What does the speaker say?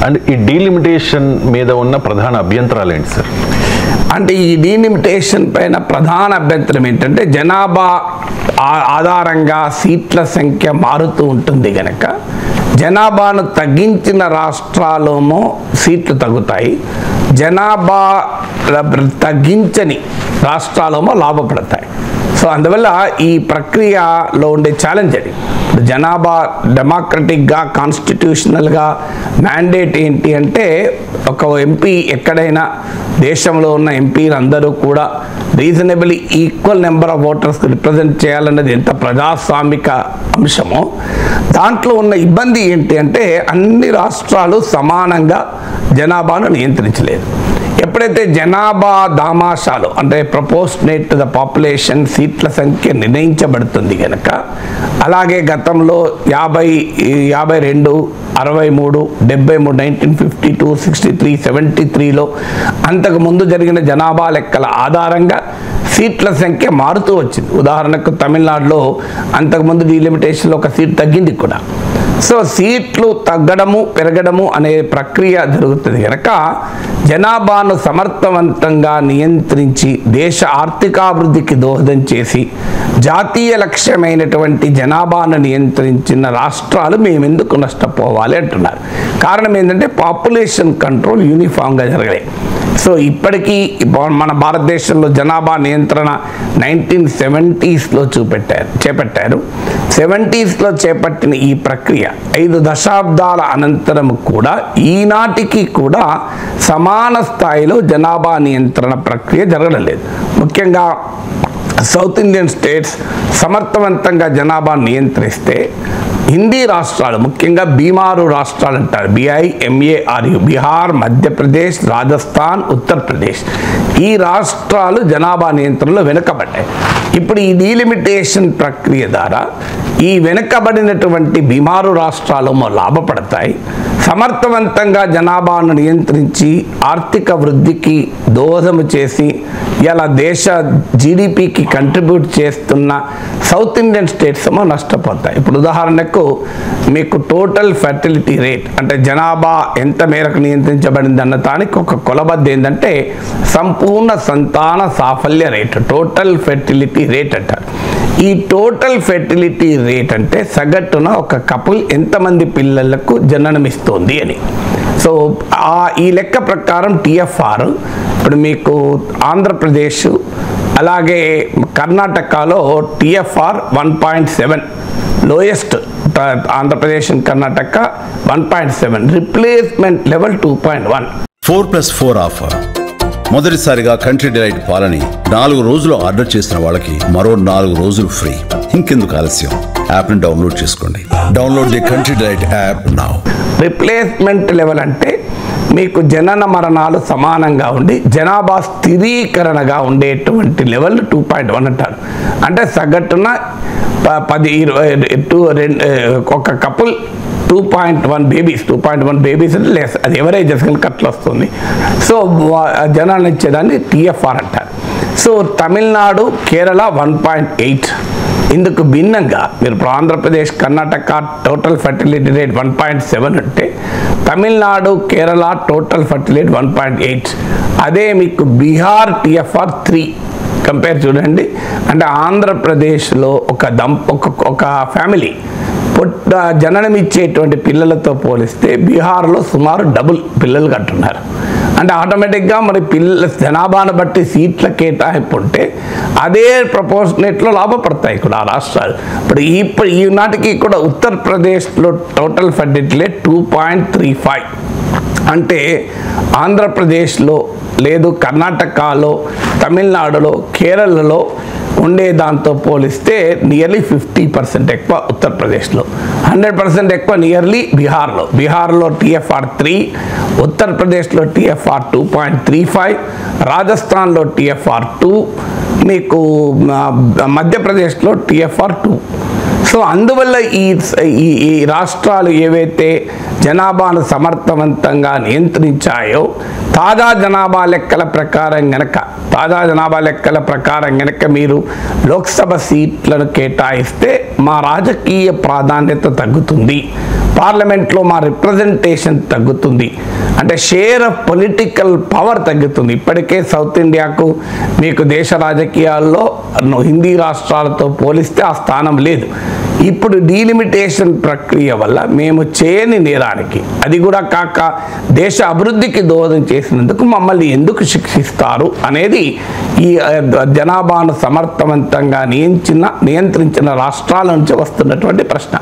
And ఈ delimitation మీద ఉన్న ప్రధాన అభ్యంతరాలు ఏంటి సార్? అంటే ఈ డీలిమిటేషన్ పైన ప్రధాన అభ్యంతరం ఏంటంటే జనాభా ఆధారంగా సీట్ల సంఖ్య మారుతూ ఉంటుంది కనుక జనాభాను తగ్గించిన రాష్ట్రాలేమో సీట్లు తగ్గుతాయి, జనాభా తగ్గించని రాష్ట్రాలేమో లాభపడతాయి. సో అందువల్ల ఈ ప్రక్రియలో ఉండే ఛాలెంజ్ అది. జనాభా డెమోక్రటిక్గా కాన్స్టిట్యూషనల్గా మ్యాండేట్ ఏంటి అంటే ఒక ఎంపీ ఎక్కడైనా దేశంలో ఉన్న ఎంపీలు అందరూ కూడా reasonably equal number of voters represent చేయాలన్నది ఎంత ప్రజాస్వామిక అంశమో, దాంట్లో ఉన్న ఇబ్బంది ఏంటి అంటే అన్ని రాష్ట్రాలు సమానంగా జనాభాను నియంత్రించలేదు. ఎప్పుడైతే జనాభా దామాషాలు అంటే ప్రపోర్షనేట్ టు ద పాపులేషన్ సీట్ల సంఖ్య నిర్ణయించబడుతుంది కనుక, అలాగే గతంలో 52, 63, 73, 1952, 63, 73లో అంతకుముందు జరిగిన జనాభా లెక్కల ఆధారంగా సీట్ల సంఖ్య మారుతూ వచ్చింది. ఉదాహరణకు తమిళనాడులో అంతకుముందు డీలిమిటేషన్లో ఒక సీట్ తగ్గింది కూడా. సో సీట్లు తగ్గడము పెరగడము అనే ప్రక్రియ జరుగుతుంది కనుక జనాభాను సమర్థవంతంగా నియంత్రించి దేశ ఆర్థికాభివృద్ధికి దోహదం చేసి జాతీయ లక్ష్యమైనటువంటి జనాభాను నియంత్రించిన రాష్ట్రాలు మేమెందుకు నష్టపోవాలి అంటున్నారు. కారణం ఏంటంటే పాపులేషన్ కంట్రోల్ యూనిఫామ్గా జరగలేదు. సో ఇప్పటికీ మన భారతదేశంలో జనాభా నియంత్రణ 1970sలో చేపట్టారు. 70sలో చేపట్టిన ఈ ప్రక్రియ 5 దశాబ్దాల అనంతరం కూడా ఈనాటికి కూడా సమాన స్థాయిలో జనాభా నియంత్రణ ప్రక్రియ జరగడం లేదు. ముఖ్యంగా సౌత్ ఇండియన్ స్టేట్స్ సమర్థవంతంగా జనాభా నియంత్రిస్తే హిందీ రాష్ట్రాలు, ముఖ్యంగా బీమారు రాష్ట్రాలు అంటారు, BIMARU, బీహార్, మధ్యప్రదేశ్, రాజస్థాన్, ఉత్తరప్రదేశ్, ఈ రాష్ట్రాలు జనాభా నియంత్రణలో వెనుకబడ్డాయి. ఇప్పుడు ఈ డీలిమిటేషన్ ప్రక్రియ ద్వారా ఈ వెనుకబడినటువంటి బీమారు రాష్ట్రాలు లాభపడతాయి. సమర్థవంతంగా జనాభాను నియంత్రించి ఆర్థిక వృద్ధికి దోహదము చేసి ఇలా దేశ GDPకి కంట్రిబ్యూట్ చేస్తున్న సౌత్ ఇండియన్ స్టేట్స్ ఏమో నష్టపోతాయి. ఇప్పుడు ఉదాహరణకు మీకు టోటల్ ఫెర్టిలిటీ రేట్ అంటే జనాభా ఎంత మేరకు నియంత్రించబడింది అన్న దానికి ఒక కొలబద్ద ఏంటంటే సంపూర్ణ సంతాన సాఫల్య రేట్, టోటల్ ఫెర్టిలిటీ రేట్ అంటారు. ఈ టోటల్ ఫెర్టిలిటీ రేట్ అంటే సగటున ఒక కపుల్ ఎంతమంది పిల్లలకు జననమిస్తోంది అని. సో ఈ లెక్క ప్రకారం TFR ఇప్పుడు మీకు ఆంధ్రప్రదేశ్ అలాగే కర్ణాటకలో TFR 1.7 lowest, Andhra Pradesh and Karnataka 1.7, replacement level 2.1. 4+4 offer. మొదటిసారిగా కంట్రీ డిలైట్ పాలని 4 రోజులు ఆర్డర్ చేసిన వాళ్ళకి మరో 4 రోజులు ఫ్రీ. ఇంకెందుకు ఆలస్యం, యాప్ ని డౌన్లోడ్ చేసుకోండి. Download the country delight app now. Replacement level అంటే మీకు జనన మరణాలు సమానంగా ఉండి జనాభా స్థిరీకరణగా ఉండేటువంటి లెవెల్ 2.1 అంటారు. అంటే సగటున 10-20 ఒక కపుల్ 2.1 బేబీస్ అంటే లెస్, అది ఎవరేజ్ చేసుకుని కట్లు వస్తుంది. సో జనాన్ని ఇచ్చేదాన్ని TFR అంటారు. సో తమిళనాడు, కేరళ 1.8. ఇందుకు భిన్నంగా మీరు Andhra Pradesh, Karnataka total fertility rate 1.7 అంటే తమిళనాడు, కేరళ టోటల్ ఫర్టిలిటీ 1.8. అదే మీకు బీహార్ TFR 3 కంపేర్ చూడండి. అంటే ఆంధ్రప్రదేశ్లో ఒక ఫ్యామిలీ జననం ఇచ్చేటువంటి పిల్లలతో పోలిస్తే బీహార్లో సుమారు డబుల్ పిల్లలు కంటున్నారు. అంటే ఆటోమేటిక్గా మరి జనాభాను బట్టి సీట్ల కేటాయింపు ఉంటే అదే ప్రపోర్షనేట్లో లాభపడతాయి కూడా ఆ రాష్ట్రాలు. ఇప్పుడు ఈనాటికి కూడా ఉత్తరప్రదేశ్లో టోటల్ ఫర్టిలిటీ రేట్ 2.35. అంటే ఆంధ్రప్రదేశ్లో లేదు, కర్ణాటకలో, తమిళనాడులో, కేరళలో ఉండే దాంతో పోలిస్తే నియర్లీ 50% ఎక్కువ ఉత్తరప్రదేశ్లో, 100% ఎక్కువ నియర్లీ బీహార్లో TFR 3, ఉత్తరప్రదేశ్లో TFR 2.35, రాజస్థాన్లో TFR 2, మీకు మధ్యప్రదేశ్లో TFR 2. సో అందువల్ల ఈ రాష్ట్రాలు ఏవైతే జనాభాను సమర్థవంతంగా నియంత్రించాయో తాజా జనాభా లెక్కల ప్రకారం గనక మీరు లోక్సభ సీట్లను కేటాయిస్తే మా రాజకీయ ప్రాధాన్యత తగ్గుతుంది, పార్లమెంట్లో మా రిప్రజెంటేషన్ తగ్గుతుంది, అంటే షేర్ ఆఫ్ పొలిటికల్ పవర్ తగ్గుతుంది. ఇప్పటికే సౌత్ ఇండియాకు మీకు దేశ రాజకీయాల్లో హిందీ రాష్ట్రాలతో పోలిస్తే ఆ స్థానం లేదు. ఇప్పుడు డీలిమిటేషన్ ప్రక్రియ వల్ల మేము చేయని నేరానికి, అది కూడా కాక దేశ అభివృద్ధికి దోహదం చేసినందుకు మమ్మల్ని ఎందుకు శిక్షిస్తారు అనేది ఈ జనాభాను సమర్థవంతంగా నియంత్రించిన రాష్ట్రాల నుంచి వస్తున్నటువంటి ప్రశ్న.